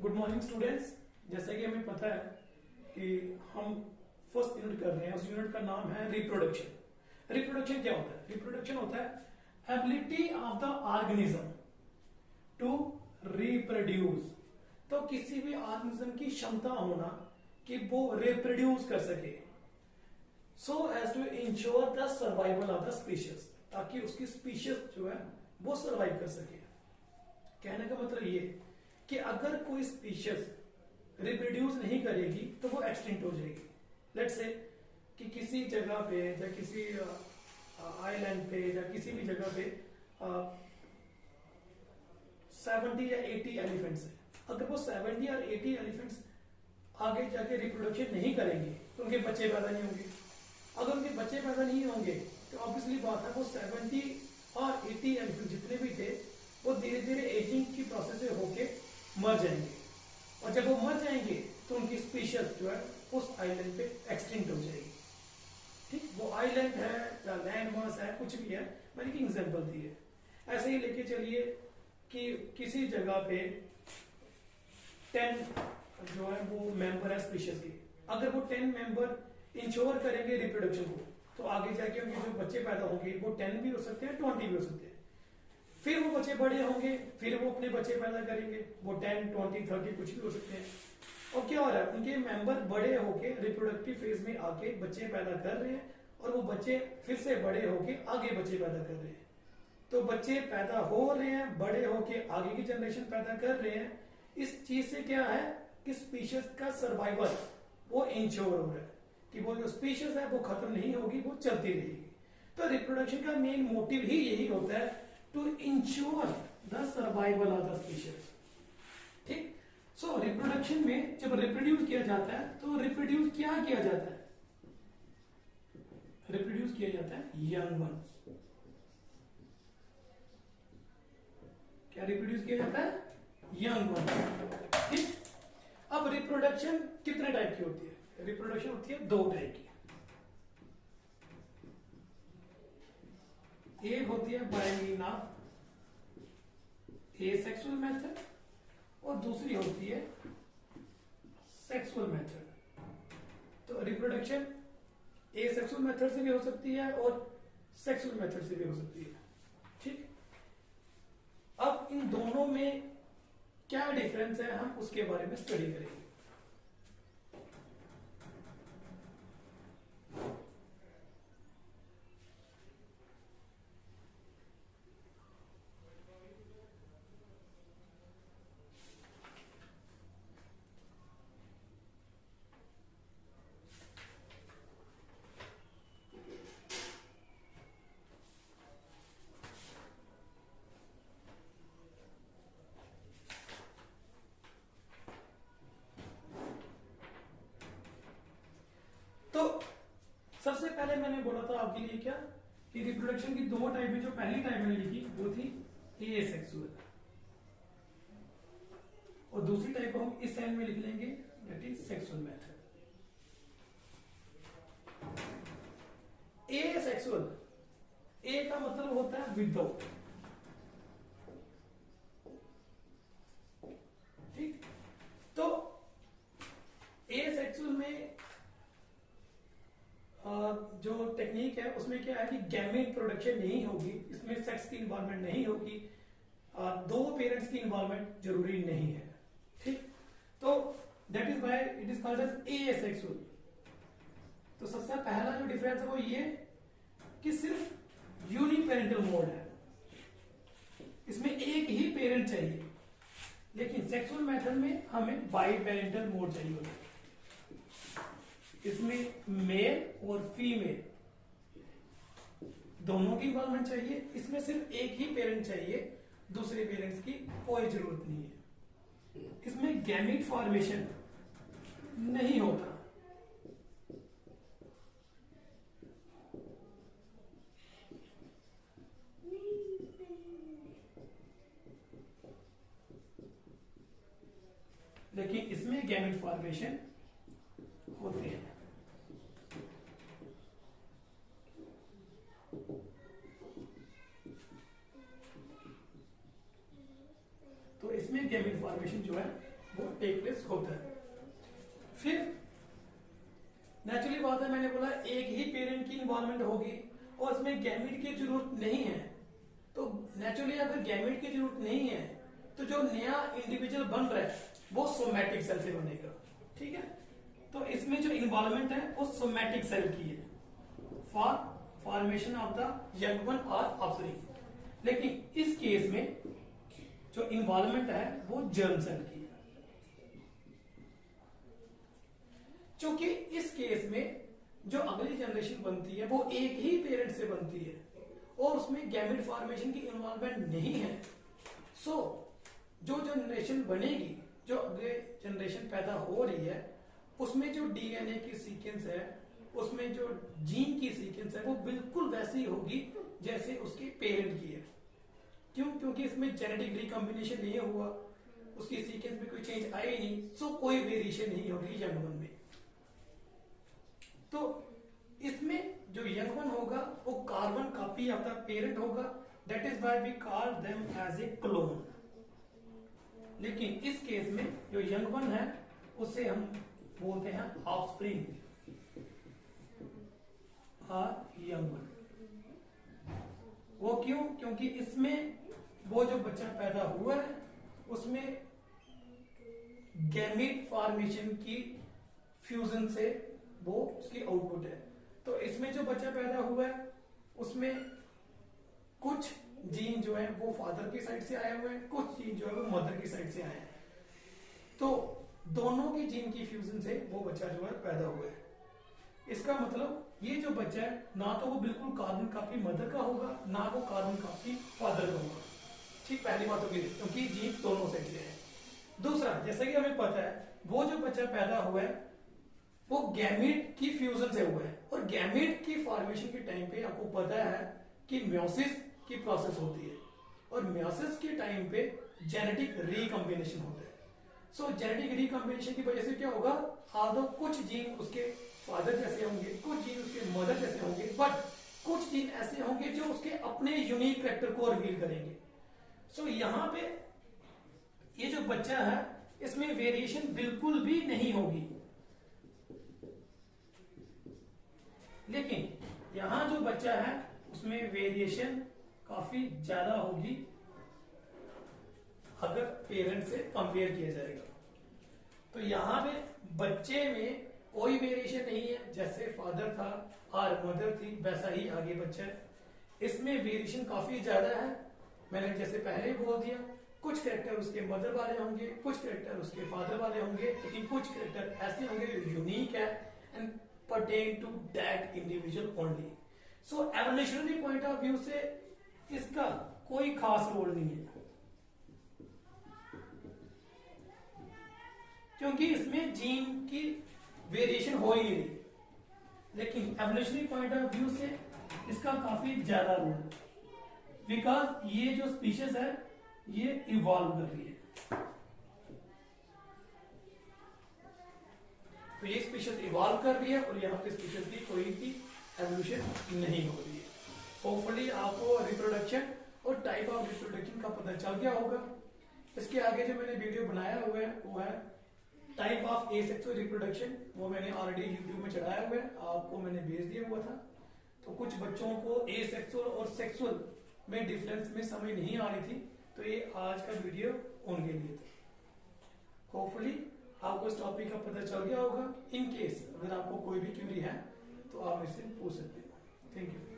Good morning students. जैसा कि हमें पता है कि हम फर्स्ट यूनिट कर रहे हैं, उस यूनिट का नाम है रिप्रोडक्शन। रिप्रोडक्शन क्या होता है? रिप्रोडक्शन होता है ability of the organism to reproduce. तो किसी भी ऑर्गेनिज्म की क्षमता होना कि वो रिप्रोड्यूस कर सके, so as to ensure the survival of the species, ताकि उसकी स्पीशीज जो है वो सर्वाइव कर सके। कहने का मतलब ये कि अगर कोई स्पीशीज रिप्रोड्यूस नहीं करेगी तो वो एक्सटिंक्ट हो जाएगी। लेट्स से कि किसी जगह पे या किसी आइलैंड पे या किसी भी जगह पे 70 या 80 एलिफेंट्स है। अगर वो 70 और 80 एलिफेंट्स आगे जाके रिप्रोडक्शन नहीं करेंगे तो उनके बच्चे पैदा नहीं होंगे। अगर उनके बच्चे पैदा नहीं होंगे तो ऑब्वियसली बात है वो 70 और 80 एलिफेंट जितने भी थे वो धीरे धीरे एजिंग की प्रोसेस से होके मर जाएंगे, और जब वो मर जाएंगे तो उनकी स्पीशीज जो है उस आइलैंड पे एक्सटिंक्ट हो जाएगी। ठीक, वो आइलैंड है या लैंड मास है, कुछ भी है, मैंने एक एग्जांपल दी है। ऐसे ही लेके चलिए कि किसी जगह पे 10 जो है वो मेंबर है स्पीशीज के। अगर वो 10 मेंबर इंश्योर करेंगे रिप्रोडक्शन को, तो आगे जाके उनके जो बच्चे पैदा होंगे वो 10 भी हो सकते हैं, 20 भी हो सकते हैं। फिर वो बच्चे बड़े होंगे, फिर वो अपने बच्चे पैदा करेंगे, वो 10, 20, 30 कुछ भी हो सकते हैं। और क्या हो रहा है, उनके मेंबर बड़े होके रिप्रोडक्टिव फेज में आके बच्चे पैदा कर रहे हैं, और वो बच्चे फिर से बड़े होके आगे बच्चे पैदा कर रहे हैं। तो बच्चे पैदा हो रहे हैं, बड़े होके आगे की जनरेशन पैदा कर रहे हैं। इस चीज से क्या है कि स्पीशीज का सर्वाइवल वो इंश्योर हो रहा है कि वो जो स्पीशीज है वो खत्म नहीं होगी, वो चलती रहेगी। तो रिप्रोडक्शन का मेन मोटिव ही यही होता है, to ensure the survival of the species. ठीक, सो रिप्रोडक्शन में जब रिप्रोड्यूस किया जाता है तो रिप्रोड्यूस क्या किया जाता है? रिप्रोड्यूस किया जाता है यंग वंस। क्या रिप्रोड्यूस किया जाता है? Young ones. ठीक, अब रिप्रोडक्शन कितने टाइप की होती है? रिप्रोडक्शन होती है 2 टाइप की। एक होती है by mean of asexual method और दूसरी होती है सेक्सुअल मेथड। तो रिप्रोडक्शन एसेक्सुअल मेथड से भी हो सकती है और सेक्सुअल मेथड से भी हो सकती है। ठीक, अब इन दोनों में क्या डिफरेंस है हम उसके बारे में स्टडी करेंगे। तो सबसे पहले मैंने बोला था आपके लिए क्या कि रिप्रोडक्शन की 2 टाइप में जो पहली टाइप मैंने लिखी वो थी एसेक्सुअल, और दूसरी टाइप हम इस एंड में लिख लेंगे, that is sexual method. Asexual, A का मतलब होता है विदाउट। ठीक, तो एसेक्सुअल में जो टेक्निक है उसमें क्या है कि गैमेट प्रोडक्शन नहीं होगी, इसमें सेक्स की इन्वॉल्वमेंट नहीं होगी, 2 पेरेंट्स की इन्वॉल्वमेंट जरूरी नहीं है। ठीक, तो that is why it is called as asexual. तो सबसे पहला जो डिफरेंस है वो ये कि सिर्फ यूनिपेरेंटल मोड है, इसमें एक ही पेरेंट चाहिए, लेकिन सेक्सुअल मेथड में हमें बाई पेरेंटल मोड चाहिए होता है। इसमें मेल और फीमेल दोनों की इन्वॉल्वमेंट चाहिए, इसमें सिर्फ एक ही पेरेंट चाहिए, दूसरे पेरेंट्स की कोई जरूरत नहीं है। इसमें गैमीट फॉर्मेशन नहीं होता। लेकिन इसमें गैमीट फॉर्मेशन होते हैं। तो इसमें गैमेट फॉर्मेशन जो है वो टेक प्लेस होता है। फिर नेचुरली बात है, मैंने बोला एक ही पेरेंट की इन्वॉल्वमेंट होगी और इसमें गैमेट की जरूरत नहीं है। तो नेचुरली अगर गैमेट की जरूरत नहीं है तो जो नया इंडिविजुअल बन रहा है वो सोमैटिक सेल से बनेगा। ठीक है, तो इसमें जो इन्वॉल्वमेंट है वो सोमैटिक सेल की है for formation of the young one और ऑफस्प्रिंग। लेकिन इस केस में जो इन्वॉल्वमेंट है वो जर्म सेल की है। क्योंकि इस केस में जो अगली जनरेशन बनती है वो एक ही पेरेंट से बनती है और उसमें गैमेट फॉर्मेशन की इन्वॉल्वमेंट नहीं है। सो जो जनरेशन बनेगी, जो अगले जनरेशन पैदा हो रही है, उसमें जो डीएनए की सीक्वेंस है, उसमें जो जीन की सीक्वेंस है वो बिल्कुल वैसी होगी जैसे उसके पेरेंट की है। क्यों? क्योंकि इसमें जेनेटिक रिकॉम्बिनेशन नहीं हुआ, उसकी सीक्वेंस में कोई चेंज आया ही नहीं, सो कोई वेरिएशन नहीं होगी यंग वन में। तो इसमें जो यंग वन होगा वो carbon copy of the parent होगा, that is why we call them as a clone. लेकिन इस केस में जो यंग वन है उसे हम बोलते हैं ऑफस्प्रिंग और यंग वन। वो क्यों? क्योंकि इसमें वो जो बच्चा पैदा हुआ है उसमें गैमेट फॉर्मेशन की फ्यूजन से वो उसकी आउटपुट है। तो इसमें जो बच्चा पैदा हुआ है उसमें कुछ जीन जो है वो फादर की साइड से आए हुए हैं, कुछ जीन जो है वो मदर की साइड से आए हैं। तो दोनों की जीन की फ्यूजन से वो बच्चा जो है पैदा हुआ है। इसका मतलब ये जो बच्चा है ना तो वो बिल्कुल कार्बन कॉपी मदर का होगा, ना वो कार्बन कॉपी फादर का होगा। ठीक, पहली बात होगी क्योंकि जीन दोनों साइड से है। दूसरा, जैसा कि हमें पता है वो जो बच्चा पैदा हुआ है वो गैमेट की फ्यूजन से हुआ है और गैमेट की फॉर्मेशन के टाइम पे आपको पता है कि म्योसिस की प्रोसेस होती है और म्योसिस के टाइम पे जेनेटिक रिकॉम्बिनेशन होता है। सो जेनेटिक रिकॉम्बिनेशन की वजह से क्या होगा, आदो कुछ जीन उसके फादर जैसे होंगे, कुछ जीन उसके मदर जैसे होंगे, बट कुछ जीन ऐसे होंगे जो उसके अपने यूनिक कैरेक्टर को रिवील करेंगे। सो यहां पे ये जो बच्चा है इसमें वेरिएशन बिल्कुल भी नहीं होगी। लेकिन यहां जो बच्चा है उसमें वेरिएशन काफी ज्यादा होगी अगर पेरेंट से कंपेयर किया जाएगा। तो यहां पे बच्चे में कोई वेरिएशन नहीं है, जैसे फादर था और मदर थी वैसा ही आगे बच्चा है। इसमें वेरिएशन काफी ज्यादा है। मैंने जैसे पहले ही बोल दिया, कुछ कैरेक्टर उसके मदर वाले होंगे, कुछ कैरेक्टर उसके फादर वाले होंगे, लेकिन कुछ कैरेक्टर ऐसे होंगे जो यूनिक है and pertain to that individual only. So evolutionary point of view से इसका कोई खास रोल नहीं है, क्योंकि इसमें जीन की वेरिएशन हो ही नहीं रही। लेकिन एवोल्यूशनरी पॉइंट ऑफ व्यू से इसका काफी ज्यादा रोल है, बिकॉज ये जो स्पीशीज है ये इवॉल्व कर रही है। तो ये स्पीशीज इवॉल्व कर रही है और यहाँ पे स्पीशीज की कोई भी एवोल्यूशन नहीं हो रही है। होपफुली आपको रिप्रोडक्शन और टाइप ऑफ रिप्रोडक्शन का पता चल गया होगा। इसके आगे जो मैंने वीडियो बनाया हुआ है वो है टाइप ऑफ एसेक्सुअल रिप्रोडक्शन। वो मैंने ऑलरेडी यूट्यूब में चढ़ाया हुआ है, आपको मैंने भेज दिया हुआ था। तो कुछ बच्चों को एसेक्सुअल और सेक्सुअल में डिफरेंस में समझ नहीं आ रही थी, तो ये आज का वीडियो उनके लिए था। होपफुली आपको इस टॉपिक का पता चल गया होगा। इन केस अगर आपको कोई भी क्वेरी है तो आप इससे पूछ सकते हो। Thank you.